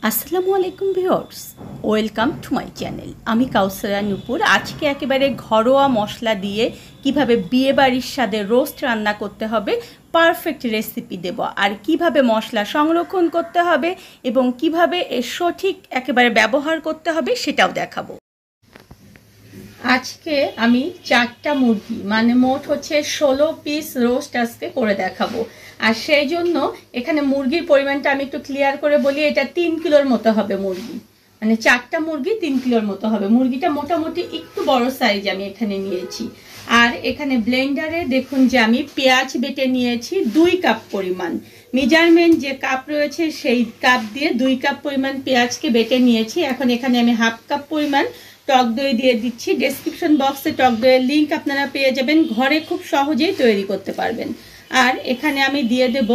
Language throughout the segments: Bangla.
আসসালামু আলাইকুম viewers, welcome to my channel. আমি কাউসারা নূপুর। আজকে একেবারে ঘরোয়া মশলা দিয়ে কিভাবে বিয়ে বাড়ির স্বাদে রোস্ট রান্না করতে হবে পারফেক্ট রেসিপি দেব, আর কিভাবে মশলা সংরক্ষণ করতে হবে এবং কিভাবে এর সঠিক একেবারে ব্যবহার করতে হবে সেটাও দেখাবো। আজকে আমি 4টা মুরগি মানে মোট হচ্ছে 16 পিস রোস্ট আজকে করে দেখাবো। আর সেই জন্য এখানে মুরগির পরিমাণটা আমি একটু ক্লিয়ার করে বলি, এটা 3 কিলোর মতো হবে মুরগি, মানে 4টা মুরগি 3 কিলোর মতো হবে। মুরগিটা মোটামুটি একটু বড় সাইজ আমি এখানে নিয়েছি। আর এখানে ব্লেন্ডারে দেখুন যে আমি পেঁয়াজ বেটে নিয়েছি 2 কাপ পরিমাণ। মেজারমেন্ট যে কাপ রয়েছে সেই কাপ দিয়ে 2 কাপ পরিমাণ পেঁয়াজকে বেটে নিয়েছি। এখন এখানে আমি হাফ কাপ পরিমাণ টক দই দিয়ে দিচ্ছি। ডেসক্রিপশন বক্সে টক দইয়ের লিঙ্ক আপনারা পেয়ে যাবেন, ঘরে খুব সহজেই তৈরি করতে পারবেন। আর এখানে আমি দিয়ে দেব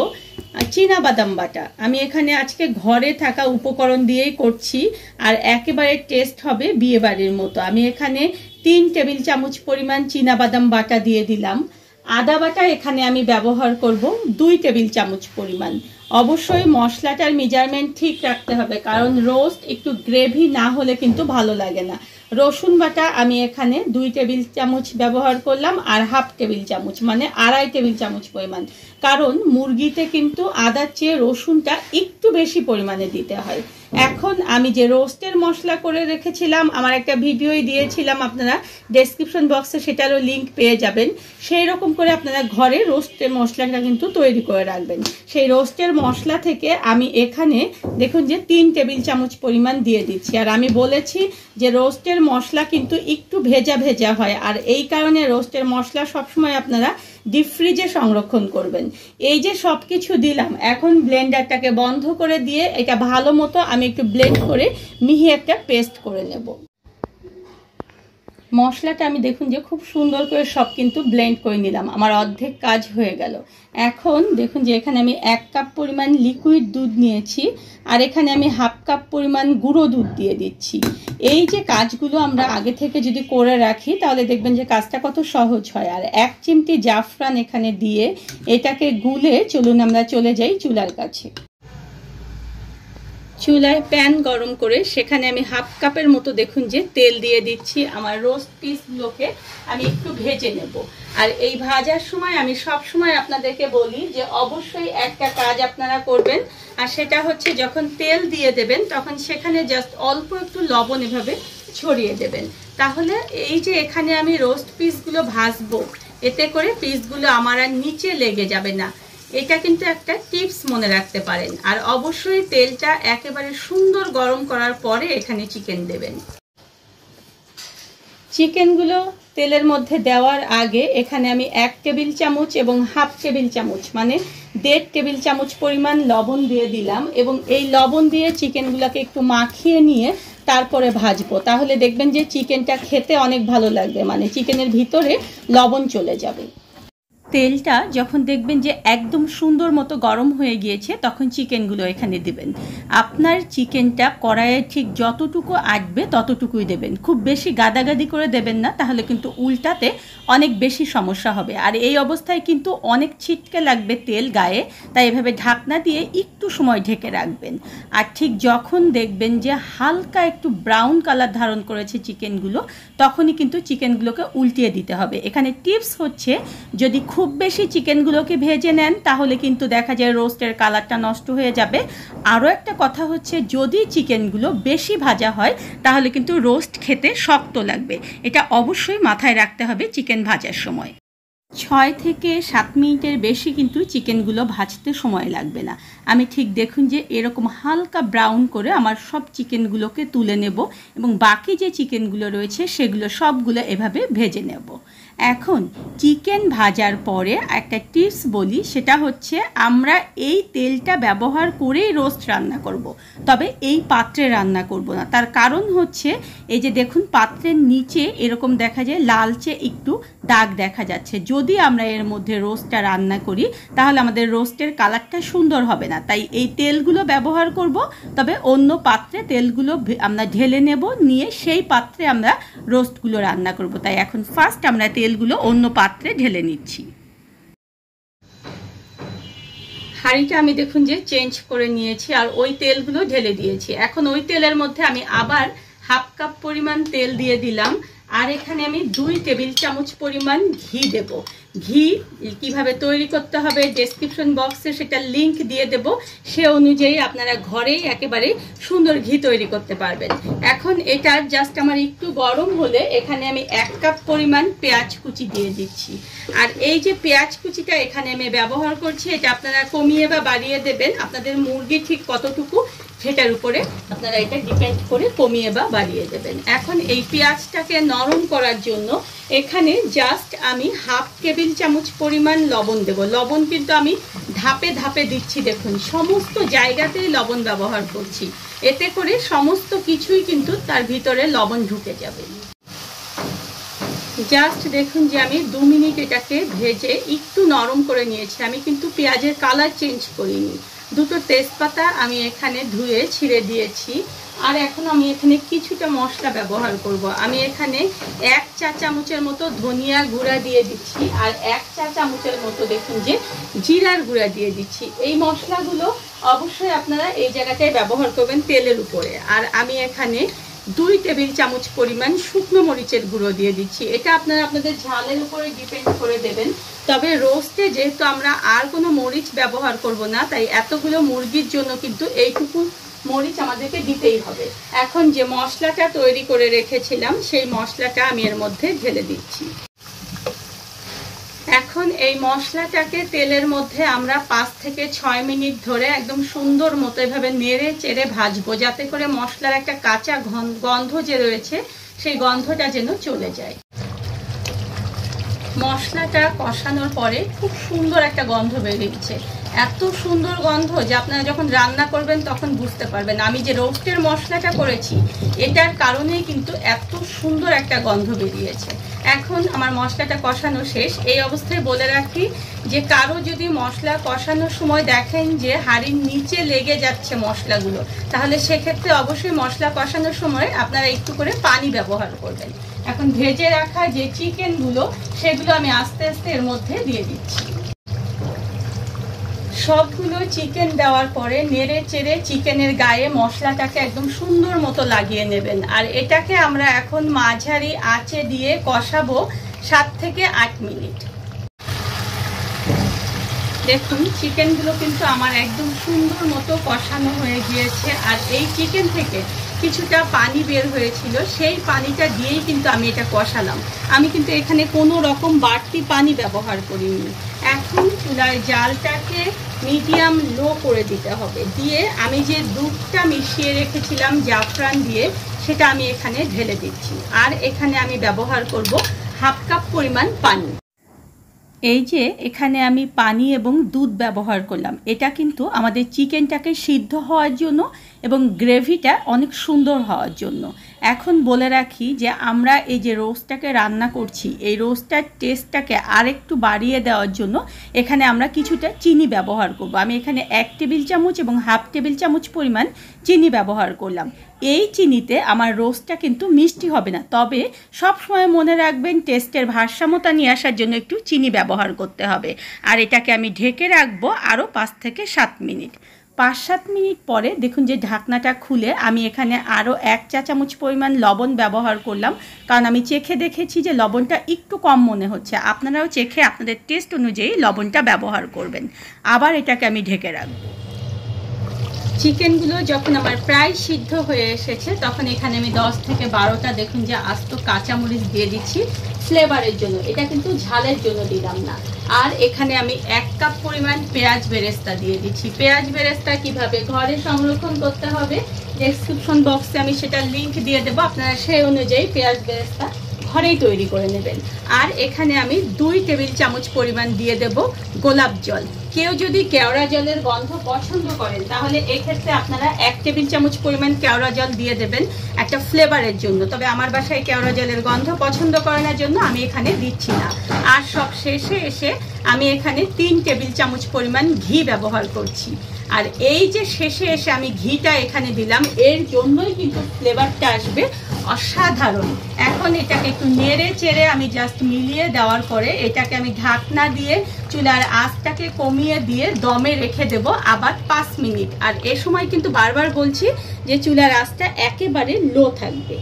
চীনা বাদাম বাটা। আমি এখানে আজকে ঘরে থাকা উপকরণ দিয়েই করছি, আর একেবারে টেস্ট হবে বিয়ে বাড়ির মতো। আমি এখানে 3 টেবিল চামচ পরিমাণ চীনা বাদাম বাটা দিয়ে দিলাম। আদা বাটা এখানে আমি ব্যবহার করব 2 টেবিল চামচ পরিমাণ। অবশ্যই মশলাটার মেজারমেন্ট ঠিক রাখতে হবে, কারণ রোস্ট একটু গ্রেভি না হলে কিন্তু ভালো লাগে না। রসুন বাটা আমি এখানে 2 টেবিল চামচ ব্যবহার করলাম, আর হাফ টেবিল চামচ মানে 2.5 টেবিল চামচ পরিমাণ, কারণ মুরগিতে কিন্তু আদার চেয়ে রসুনটা একটু বেশি পরিমাণে দিতে হয়। এখন আমি যে রোস্টের মশলা করে রেখেছিলাম, আমার একটা ভিডিওই দিয়েছিলাম, আপনারা ডেসক্রিপশন বক্সে সেটারও লিঙ্ক পেয়ে যাবেন। সেই রকম করে আপনারা ঘরে রোস্টের মশলাটা কিন্তু তৈরি করে রাখবেন। সেই রোস্টের মশলা থেকে আমি এখানে দেখুন যে 3 টেবিল চামচ পরিমাণ দিয়ে দিচ্ছি। আর আমি বলেছি যে রোস্টের মশলা কিন্তু একটু ভেজা ভেজা হয়, আর এই কারণে রোস্টের মশলা সবসময় আপনারা ডিপ ফ্রিজে সংরক্ষণ করবেন। এই যে সব কিছু দিলাম, এখন ব্লেন্ডারটাকে বন্ধ করে দিয়ে এটা ভালো মতো আমি একটু ব্লেন্ড করে মিহি একটা পেস্ট করে নেব। মশলাটা আমি দেখুন যে খুব সুন্দর করে সব কিন্তু ব্লেন্ড করে নিলাম, আমার অর্ধেক কাজ হয়ে গেল। এখন দেখুন যে এখানে আমি 1 কাপ পরিমাণ লিকুইড দুধ নিয়েছি, আর এখানে আমি হাফ কাপ পরিমাণ গুঁড়ো দুধ দিয়ে দিচ্ছি। এই যে কাজগুলো আমরা আগে থেকে যদি করে রাখি তাহলে দেখবেন যে কাজটা কত সহজ হয়। আর 1 চিমটি জাফরান এখানে দিয়ে এটাকে গুলে চলুন আমরা চলে যাই চুলার কাছে। চুলায় প্যান গরম করে সেখানে আমি হাফ কাপের মতো দেখুন যে তেল দিয়ে দিচ্ছি। আমার রোস্ট পিসগুলোকে আমি একটু ভেজে নেব। আর এই ভাজার সময় আমি সব সময় আপনাদেরকে বলি যে অবশ্যই একটা কাজ আপনারা করবেন, আর সেটা হচ্ছে যখন তেল দিয়ে দেবেন তখন সেখানে জাস্ট অল্প একটু লবণ এভাবে ছড়িয়ে দেবেন। তাহলে এই যে এখানে আমি রোস্ট পিসগুলো ভাজবো, এতে করে পিসগুলো আমার আর নিচে লেগে যাবে না। এটা কিন্তু একটা টিপস মনে রাখতে পারেন। আর অবশ্যই তেলটা একেবারে সুন্দর গরম করার পরে এখানে চিকেন দেবেন। চিকেনগুলো তেলের মধ্যে দেওয়ার আগে এখানে আমি 1 টেবিল চামচ এবং হাফ টেবিল চামচ মানে 1.5 টেবিল চামচ পরিমাণ লবণ দিয়ে দিলাম, এবং এই লবণ দিয়ে চিকেনগুলোকে একটু মাখিয়ে নিয়ে তারপরে ভাজবো। তাহলে দেখবেন যে চিকেনটা খেতে অনেক ভালো লাগবে, মানে চিকেনের ভিতরে লবণ চলে যাবে। তেলটা যখন দেখবেন যে একদম সুন্দর মতো গরম হয়ে গিয়েছে তখন চিকেনগুলো এখানে দেবেন। আপনার চিকেনটা কড়াইয়ে ঠিক যতটুকু আটবে ততটুকুই দেবেন, খুব বেশি গাদাগাদি করে দেবেন না, তাহলে কিন্তু উল্টাতে অনেক বেশি সমস্যা হবে। আর এই অবস্থায় কিন্তু অনেক ছিটকে লাগবে তেল গায়ে, তাই এভাবে ঢাকনা দিয়ে একটু সময় ঢেকে রাখবেন। আর ঠিক যখন দেখবেন যে হালকা একটু ব্রাউন কালার ধারণ করেছে চিকেনগুলো, তখনই কিন্তু চিকেনগুলোকে উল্টিয়ে দিতে হবে। এখানে টিপস হচ্ছে যদি খুব বেশি চিকেনগুলোকে ভেজে নেন তাহলে কিন্তু দেখা যায় রোস্টের কালারটা নষ্ট হয়ে যাবে। আরও একটা কথা হচ্ছে যদি চিকেনগুলো বেশি ভাজা হয় তাহলে কিন্তু রোস্ট খেতে শক্ত লাগবে। এটা অবশ্যই মাথায় রাখতে হবে চিকেন ভাজার সময়। 6 থেকে 7 মিনিটের বেশি কিন্তু চিকেনগুলো ভাজতে সময় লাগবে না। আমি ঠিক দেখুন যে এরকম হালকা ব্রাউন করে আমার সব চিকেনগুলোকে তুলে নেব, এবং বাকি যে চিকেনগুলো রয়েছে সেগুলো সবগুলো এভাবে ভেজে নেব। এখন চিকেন ভাজার পরে একটা টিপস বলি, সেটা হচ্ছে আমরা এই তেলটা ব্যবহার করেই রোস্ট রান্না করব, তবে এই পাত্রে রান্না করব না। তার কারণ হচ্ছে এই যে দেখুন পাত্রের নিচে এরকম দেখা যায় লালচে একটু দাগ দেখা যাচ্ছে। যদি আমরা এর মধ্যে রোস্টটা রান্না করি তাহলে আমাদের রোস্টের কালারটা সুন্দর হবে না, তাই এই তেলগুলো ব্যবহার করব, তবে অন্য পাত্রে তেলগুলো আমরা ঢেলে নেব, নিয়ে সেই পাত্রে আমরা রোস্টগুলো রান্না করব। তাই এখন ফার্স্ট আমরা তেলগুলো অন্য পাত্রে ঢেলে নিচ্ছি। হাঁড়িটা আমি দেখুন যে চেঞ্জ করে নিয়েছি আর ওই তেলগুলো ঢেলে দিয়েছি। এখন ওই তেলের মধ্যে আমি আবার হাফ কাপ পরিমাণ তেল দিয়ে দিলাম, আর এখানে আমি 2 টেবিল চামচ পরিমাণ ঘি দেব। ঘি কিভাবে তৈরি করতে হবে ডেসক্রিপশন বক্সে সেটা লিংক দিয়ে দেব, সে অনুযায়ী আপনারা ঘরেই একেবারে সুন্দর ঘি তৈরি করতে পারবেন। এখন এটা জাস্ট আমার একটু গরম হলে এখানে আমি 1 কাপ পরিমাণ পেঁয়াজ কুচি দিয়ে দিচ্ছি। আর এই যে পেঁয়াজ কুচিটা এখানে আমি ব্যবহার করছি, এটা আপনারা কমিয়ে বা বাড়িয়ে দেবেন, আপনাদের মুরগি ঠিক কতটুকু সেটার উপরে আপনারা এটা ডিপেন্ড করে কমিয়ে বা বাড়িয়ে দেবেন। এখন এই পেঁয়াজটাকে নরম করার জন্য এখানে জাস্ট আমি হাফ টেবিল চামচ পরিমাণ লবণ দেব। লবণ কিন্তু আমি ধাপে ধাপে দিচ্ছি, দেখুন সমস্ত জায়গাতেই লবণ ব্যবহার করছি, এতে করে সমস্ত কিছুই কিন্তু তার ভিতরে লবণ ঢুকে যাবে। জাস্ট দেখুন যে আমি 2 মিনিট এটাকে ভেজে একটু নরম করে নিয়েছি। আমি কিন্তু পেঁয়াজের কালার চেঞ্জ করিনি। 2টো তেজপাতা আমি এখানে ধুয়ে ছিঁড়ে দিয়েছি। আর এখন আমি এখানে কিছুটা মশলা ব্যবহার করব। আমি এখানে 1 চা চামচের মতো ধনিয়া গুঁড়া দিয়ে দিচ্ছি, আর 1 চা চামচের মতো দেখুন যে জিরার গুঁড়া দিয়ে দিচ্ছি। এই মশলাগুলো অবশ্যই আপনারা এই জায়গাটায় ব্যবহার করবেন তেলের উপরে। আর আমি এখানে 2 টেবিল চামচ পরিমাণ শুকনো মরিচের গুঁড়ো দিয়ে দিচ্ছি। এটা আপনারা আপনাদের ঝালের উপরে ডিপেন্ড করে দেবেন। তবে রোস্টে যেহেতু আমরা আর কোনো মরিচ ব্যবহার করব না, তাই এতগুলো মুরগির জন্য কিন্তু এইটুকু মরিচ আমাদেরকে দিতেই হবে। এখন যে মশলাটা তৈরি করে রেখেছিলাম সেই মশলাটা আমি এর মধ্যে ঢেলে দিচ্ছি। এখন এই মশলাটাকে তেলের মধ্যে আমরা 5 থেকে 6 মিনিট ধরে একদম সুন্দর মতো এভাবে নেড়ে চেড়ে ভাজবো, যাতে করে মশলার একটা কাঁচা গন্ধ যে রয়েছে সেই গন্ধটা যেন চলে যায়। মশলাটা কষানোর পরে খুব সুন্দর একটা গন্ধ বেরিয়েছে, এত সুন্দর গন্ধ যে আপনারা যখন রান্না করবেন তখন বুঝতে পারবেন। আমি যে রোস্টের মশলাটা করেছি এটার কারণেই কিন্তু এত সুন্দর একটা গন্ধ বেরিয়েছে। এখন আমার মশলাটা কষানো শেষ। এই অবস্থায় বলে রাখি যে কারো যদি মশলা কষানোর সময় দেখেন যে হাঁড়ির নিচে লেগে যাচ্ছে মশলাগুলো, তাহলে সেক্ষেত্রে অবশ্যই মশলা কষানোর সময় আপনারা একটু করে পানি ব্যবহার করবেন। এখন ভেজে রাখা যে চিকেনগুলো সেগুলো আমি আস্তে আস্তে এর মধ্যে দিয়ে দিচ্ছি। সবগুলো চিকেন দেওয়ার পরে নেড়ে চেড়ে চিকেনের গায়ে মশলাটাকে একদম সুন্দর মতো লাগিয়ে নেবেন। আর এটাকে আমরা এখন মাঝারি আঁচে দিয়ে কষাবো 7 থেকে 8 মিনিট। দেখুন চিকেনগুলো কিন্তু আমার একদম সুন্দর মতো কষানো হয়ে গিয়েছে। আর এই চিকেন থেকে কিছুটা পানি বের হয়েছিল, সেই পানিটা দিয়েই কিন্তু আমি এটা কষালাম। আমি কিন্তু এখানে কোনো রকম বাড়তি পানি ব্যবহার করিনি। এখন চুলার জালটাকে মিডিয়াম লো করে দিতে হবে, দিয়ে আমি যে দুধটা মিশিয়ে রেখেছিলাম জাফরান দিয়ে সেটা আমি এখানে ঢেলে দিচ্ছি। আর এখানে আমি ব্যবহার করব হাফ কাপ পরিমাণ পানি। এই যে এখানে আমি পানি এবং দুধ ব্যবহার করলাম, এটা কিন্তু আমাদের চিকেনটাকে সিদ্ধ হওয়ার জন্য এবং গ্রেভিটা অনেক সুন্দর হওয়ার জন্য। এখন বলে রাখি যে আমরা এই যে রোস্টটাকে রান্না করছি, এই রোস্টটার টেস্টটাকে আরেকটু বাড়িয়ে দেওয়ার জন্য এখানে আমরা কিছুটা চিনি ব্যবহার করব। আমি এখানে 1 টেবিল চামচ এবং হাফ টেবিল চামচ পরিমাণ চিনি ব্যবহার করলাম। এই চিনিতে আমার রোস্টটা কিন্তু মিষ্টি হবে না, তবে সব সময় মনে রাখবেন টেস্টের ভারসাম্যতা নিয়ে আসার জন্য একটু চিনি ব্যবহার করতে হবে। আর এটাকে আমি ঢেকে রাখবো আরও 5 থেকে 7 মিনিট। 5-7 মিনিট পরে দেখুন যে ঢাকনাটা খুলে আমি এখানে আরও 1 চা চামচ পরিমাণ লবণ ব্যবহার করলাম, কারণ আমি চেখে দেখেছি যে লবণটা একটু কম মনে হচ্ছে। আপনারাও চেখে আপনাদের টেস্ট অনুযায়ী লবণটা ব্যবহার করবেন। আবার এটাকে আমি ঢেকে রাখবো। চিকেনগুলো যখন আমার প্রায় সিদ্ধ হয়ে এসেছে তখন এখানে আমি 10 থেকে 12টা দেখুন যে আস্ত কাঁচামরিচ দিয়ে দিচ্ছি ফ্লেভারের জন্য, এটা কিন্তু ঝালের জন্য দিলাম না। আর এখানে আমি 1 কাপ পরিমাণ পেঁয়াজ বেরেস্তা দিয়ে দিচ্ছি। পেঁয়াজ বেরেস্তা কিভাবে ঘরে সংরক্ষণ করতে হবে ডেসক্রিপশন বক্সে আমি সেটা লিংক দিয়ে দেবো, আপনারা সেই অনুযায়ী পেঁয়াজ বেরেস্তা ঘরেই তৈরি করে নেবেন। আর এখানে আমি 2 টেবিল চামচ পরিমাণ দিয়ে দেব গোলাপ জল। কেউ যদি কেওড়া জলের গন্ধ পছন্দ করেন তাহলে এক্ষেত্রে আপনারা 1 টেবিল চামচ পরিমাণ কেওড়া জল দিয়ে দেবেন একটা ফ্লেভারের জন্য। তবে আমার বাসায় কেওড়া জলের গন্ধ পছন্দ করার জন্য আমি এখানে দিচ্ছি না। আর সব শেষে এসে আমি এখানে 3 টেবিল চামচ পরিমাণ ঘি ব্যবহার করছি। আর এই যে শেষে এসে আমি ঘিটা এখানে দিলাম, এর জন্যই কিন্তু ফ্লেভারটা আসবে অসাধারণ। এখন এটাকে একটু নেড়ে চেড়ে আমি জাস্ট মিলিয়ে দেওয়ার পরে এটাকে আমি ঢাকনা দিয়ে চুলার আঁচটাকে কমিয়ে দিয়ে দমে রেখে দেব আবার 5 মিনিট। আর এ সময় কিন্তু বারবার বলছি যে চুলার আঁচটা একেবারে লো থাকবে।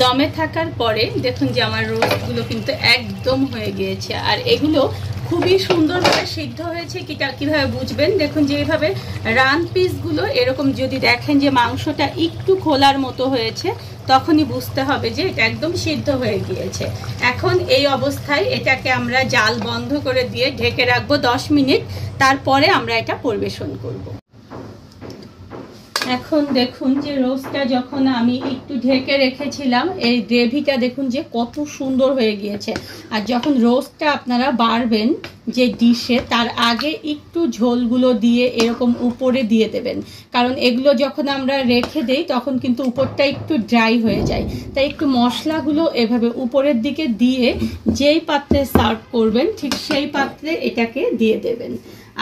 দমে থাকার পরে দেখুন যে আমার রোস্টগুলো কিন্তু একদম হয়ে গিয়েছে, আর এগুলো খুবই সুন্দরভাবে সিদ্ধ হয়েছে। কিভাবে বুঝবেন, দেখুন যে এইভাবে রান পিসগুলো এরকম যদি দেখেন যে মাংসটা একটু খোলার মতো হয়েছে, তখনই বুঝতে হবে যে এটা একদম সিদ্ধ হয়ে গিয়েছে। এখন এই অবস্থায় এটাকে আমরা জাল বন্ধ করে দিয়ে ঢেকে রাখবো 10 মিনিট, তারপরে আমরা এটা পরিবেশন করব। এখন দেখুন যে রোস্টটা যখন আমি একটু ঢেকে রেখেছিলাম, এই গ্রেভিটা দেখুন যে কত সুন্দর হয়ে গিয়েছে। আর যখন রোস্টটা আপনারা বাড়বেন যে ডিশে, তার আগে একটু ঝোলগুলো দিয়ে এরকম উপরে দিয়ে দেবেন, কারণ এগুলো যখন আমরা রেখে দেই তখন কিন্তু উপরটা একটু ড্রাই হয়ে যায়। তাই একটু মশলাগুলো এভাবে উপরের দিকে দিয়ে যেই পাত্রে সার্ভ করবেন ঠিক সেই পাত্রে এটাকে দিয়ে দেবেন।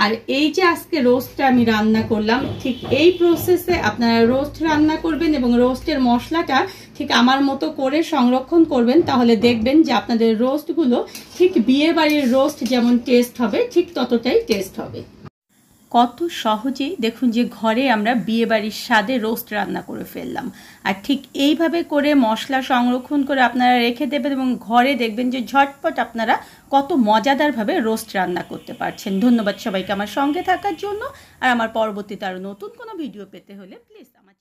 আর এই যে আজকে রোস্টটা আমি রান্না করলাম, ঠিক এই প্রসেসে আপনারা রোস্ট রান্না করবেন এবং রোস্টের মশলাটা ঠিক আমার মতো করে সংরক্ষণ করবেন, তাহলে দেখবেন যে আপনাদের রোস্টগুলো ঠিক বিয়ে বাড়ির রোস্ট যেমন টেস্ট হবে ঠিক ততটাই টেস্ট হবে। কত সহজেই দেখুন যে ঘরে আমরা বিয়ে বাড়ির স্বাদে রোস্ট রান্না করে ফেললাম। আর ঠিক এইভাবে করে মশলা সংরক্ষণ করে আপনারা রেখে দেবেন এবং ঘরে দেখবেন যে ঝটপট আপনারা কত মজাদারভাবে রোস্ট রান্না করতে পারছেন। ধন্যবাদ সবাইকে আমার সঙ্গে থাকার জন্য। আর আমার পরবর্তীতে আরও নতুন কোনো ভিডিও পেতে হলে প্লিজ আমার